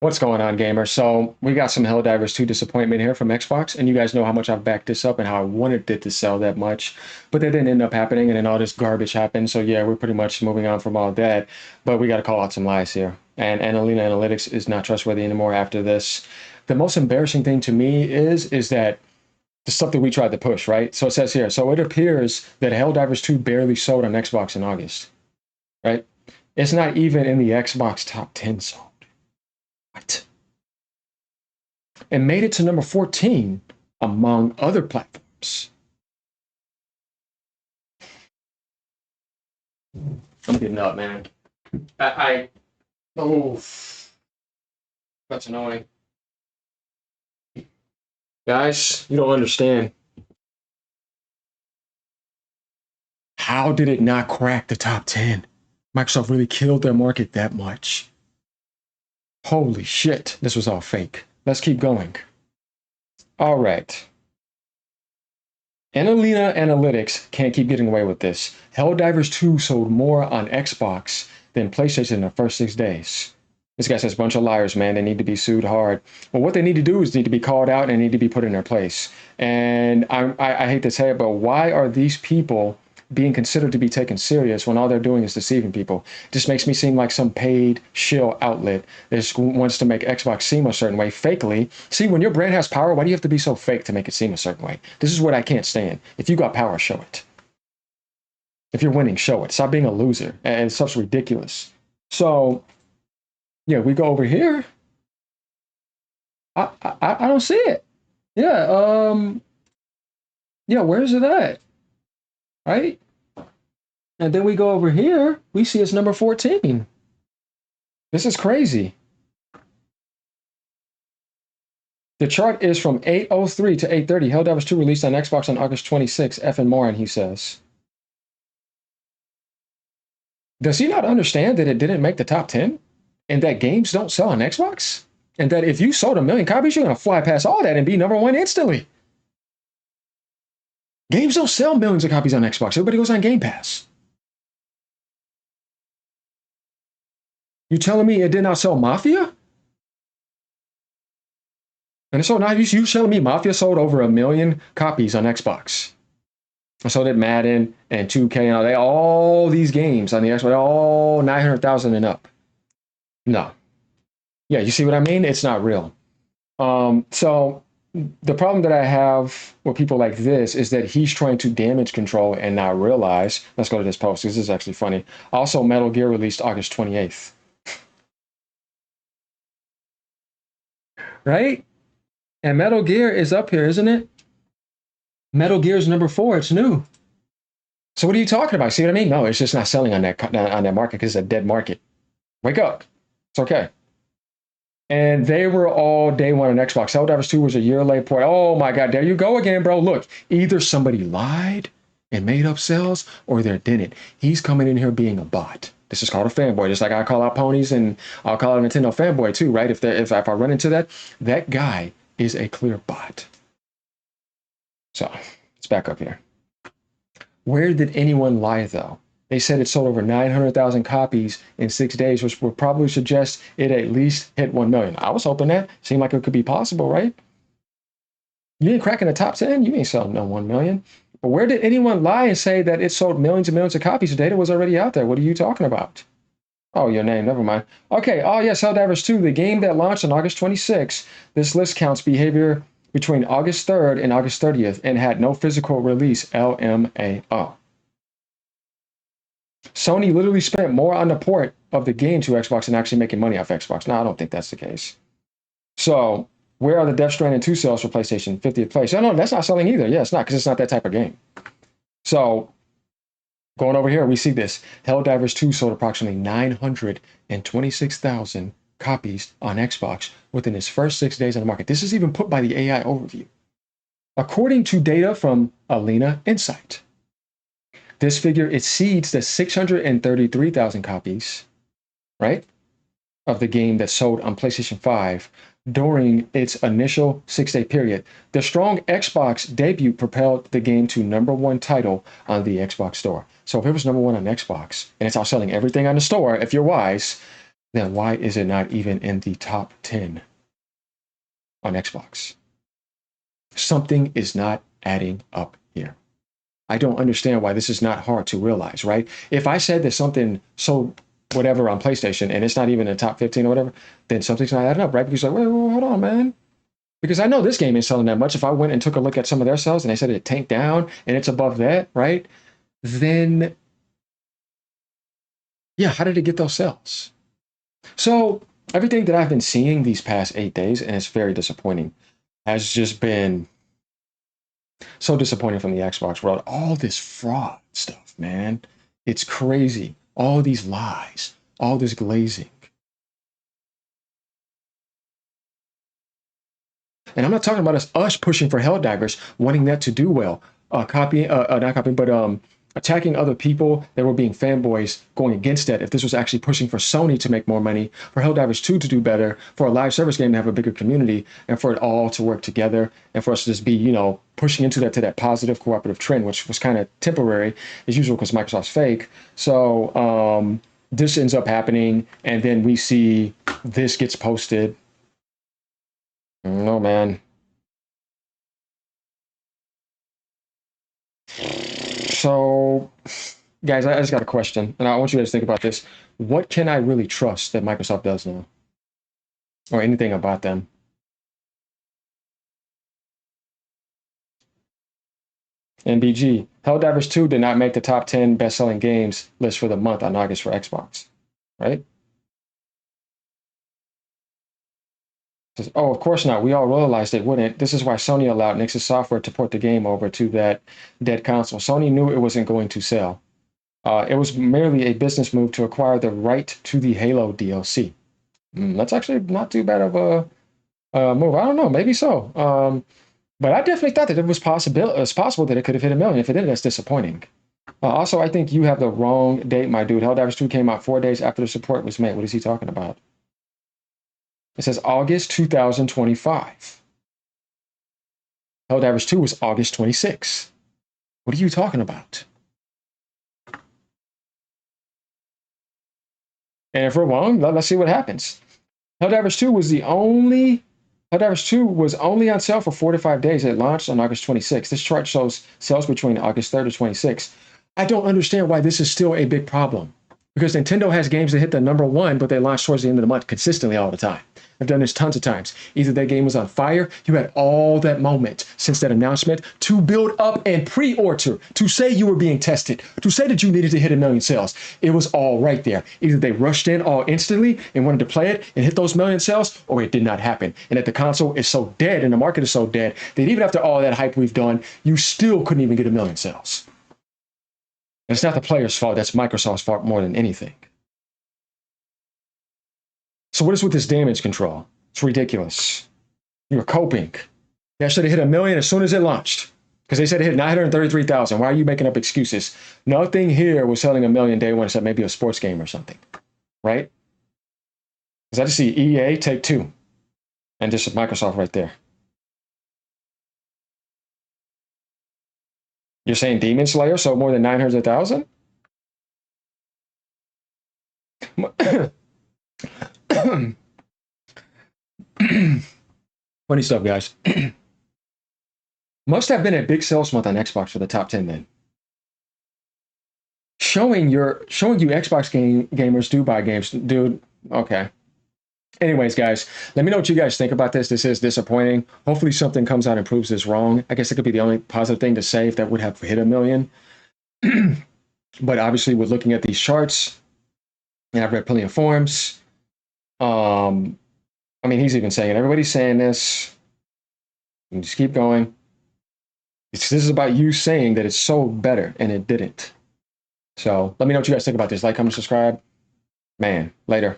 What's going on, gamers? So we got some Helldivers 2 disappointment here from Xbox, and you guys know how much I've backed this up and how I wanted it to sell that much, but that didn't end up happening, and then all this garbage happened. So yeah, we're pretty much moving on from all that, but we got to call out some lies here. And Analina Analytics is not trustworthy anymore after this. The most embarrassing thing to me is that the stuff that we tried to push, right? So it says here, so it appears that Helldivers 2 barely sold on Xbox in August, right? It's not even in the Xbox top 10 sold. What? And made it to number 14 among other platforms. I'm getting up, man. Oh, that's annoying. Guys, you don't understand. How did it not crack the top 10? Microsoft really killed their market that much. Holy shit, this was all fake. Let's keep going. All right. Analina Analytics can't keep getting away with this. Helldivers 2 sold more on Xbox than PlayStation in the first 6 days. This guy says, bunch of liars, man. They need to be sued hard. Well, what they need to do is need to be called out and need to be put in their place. And I hate to say it, but why are these people being considered to be taken serious when all they're doing is deceiving people? Just makes me seem like some paid shill outlet that just wants to make Xbox seem a certain way fakely. See, when your brand has power, why do you have to be so fake to make it seem a certain way? This is what I can't stand. If you got power, show it. If you're winning, show it. Stop being a loser. And stuff's ridiculous. So, yeah, we go over here. I don't see it. Yeah, yeah, where's it at? Right? And then we go over here, we see it's number 14. This is crazy. The chart is from 8:03 to 8:30. Helldivers 2 released on Xbox on August 26. F and Morin, he says. Does he not understand that it didn't make the top 10? And that games don't sell on Xbox? And that if you sold 1,000,000 copies, you're going to fly past all that and be number one instantly. Games don't sell millions of copies on Xbox. Everybody goes on Game Pass. You telling me it did not sell Mafia? And so now you telling me Mafia sold over 1,000,000 copies on Xbox? And so did Madden and 2K and all these games on the Xbox, all 900,000 and up. No. Yeah, you see what I mean? It's not real. So the problem that I have with people like this is that he's trying to damage control and not realize. Let's go to this post. This is actually funny. Also, Metal Gear released August 28th. Right? And Metal Gear is up here, isn't it? Metal Gear is number 4. It's new. So what are you talking about? See what I mean? No, it's just not selling on that market because it's a dead market. Wake up. It's okay. And they were all day one on Xbox. Helldivers 2 was a year late port. Oh my God, there you go again, bro. Look, either somebody lied and made up sales or they didn't. He's coming in here being a bot. This is called a fanboy. Just like I call out ponies and I'll call out a Nintendo fanboy too, right? If I run into that guy is a clear bot. So let's back up here. Where did anyone lie though? They said it sold over 900,000 copies in 6 days, which would probably suggest it at least hit 1,000,000. I was hoping that. Seemed like it could be possible, right? You ain't cracking the top 10. You ain't selling no 1,000,000. But where did anyone lie and say that it sold millions and millions of copies? The data was already out there. What are you talking about? Oh, your name. Never mind. Okay. Oh, yes. Helldivers 2, the game that launched on August 26th. This list counts behavior between August 3rd and August 30th and had no physical release. LMAO. Sony literally spent more on the port of the game to Xbox than actually making money off Xbox. No, I don't think that's the case. So, where are the Death Stranding 2 sales for PlayStation? 50th place. No, that's not selling either. Yeah, it's not because it's not that type of game. So, going over here, we see this. Helldivers 2 sold approximately 926,000 copies on Xbox within its first 6 days on the market. This is even put by the AI overview. According to data from Alina Insight. This figure exceeds the 633,000 copies, right, of the game that sold on PlayStation 5 during its initial 6-day period. The strong Xbox debut propelled the game to #1 title on the Xbox Store. So if it was #1 on Xbox and it's outselling everything on the store, if you're wise, then why is it not even in the top 10 on Xbox? Something is not adding up here. I don't understand why this is not hard to realize, right? If I said that something so whatever on PlayStation and it's not even in the top 15 or whatever, then something's not adding up, right? Because like, wait, hold on, man. Because I know this game ain't selling that much. If I went and took a look at some of their sales and they said it tanked down and it's above that, right? Then, yeah, how did it get those sales? So everything that I've been seeing these past 8 days, and it's very disappointing, has just been so disappointing from the Xbox world. All this fraud stuff, man. It's crazy. All these lies, all this glazing. And I'm not talking about us pushing for Helldivers, wanting that to do well, not copying, but attacking other people that were being fanboys, going against that. If this was actually pushing for Sony to make more money, for Helldivers 2 to do better, for a live service game to have a bigger community, and for it all to work together, and for us to just be, pushing into that positive cooperative trend, which was kind of temporary as usual because Microsoft's fake. So this ends up happening, and then we see this gets posted. No, man. So, guys, I just got a question, and I want you guys to think about this. What can I really trust that Microsoft does now? Or anything about them? NBG. Helldivers 2 did not make the top 10 best-selling games list for the month on August for Xbox, right? Says, oh, of course not. We all realized it wouldn't. This is why Sony allowed Nix's software to port the game over to that dead console. Sony knew it wasn't going to sell. It was merely a business move to acquire the right to the Halo DLC. That's actually not too bad of a move. I don't know, maybe so. But I definitely thought that it was possible that it could have hit 1 million. If it did, that's disappointing. Also, I think you have the wrong date, my dude. Helldivers 2 came out 4 days after the support was made. What is he talking about? It says August 2025. Helldivers 2 was August 26. What are you talking about? And if we're wrong, let's see what happens. Helldivers 2 was only on sale for 4 to 5 days. It launched on August 26th. This chart shows sales between August 3rd to 26th. I don't understand why this is still a big problem. Because Nintendo has games that hit the number 1, but they launch towards the end of the month consistently all the time. I've done this tons of times. Either that game was on fire, you had all that moment since that announcement to build up and pre-order, to say you were being tested, to say that you needed to hit 1 million sales. It was all right there. Either they rushed in all instantly and wanted to play it and hit those 1 million sales, or it did not happen. And that the console is so dead and the market is so dead that even after all that hype we've done, you still couldn't even get 1 million sales. And it's not the player's fault, that's Microsoft's fault more than anything. So what is with this damage control? It's ridiculous. You're coping. That should have hit 1 million as soon as it launched. Because they said it hit 933,000. Why are you making up excuses? Nothing here was selling 1 million day one except maybe a sports game or something. Right? Because I just see EA, Take-Two. And just Microsoft right there. You're saying Demon Slayer sold more than 900,000? Funny stuff, guys. Must have been a big sales month on Xbox for the top 10 then. Showing you Xbox gamers do buy games, dude. Okay. Anyways, guys, let me know what you guys think about this. This is disappointing. Hopefully something comes out and proves this wrong. I guess it could be the only positive thing to say if that would have hit 1 million. But obviously, we're looking at these charts, and I've read plenty of forums. I mean, he's even saying it. Everybody's saying this. And just keep going. This is about you saying that it's sold better, and it didn't. So let me know what you guys think about this. Like, comment, subscribe. Man, later.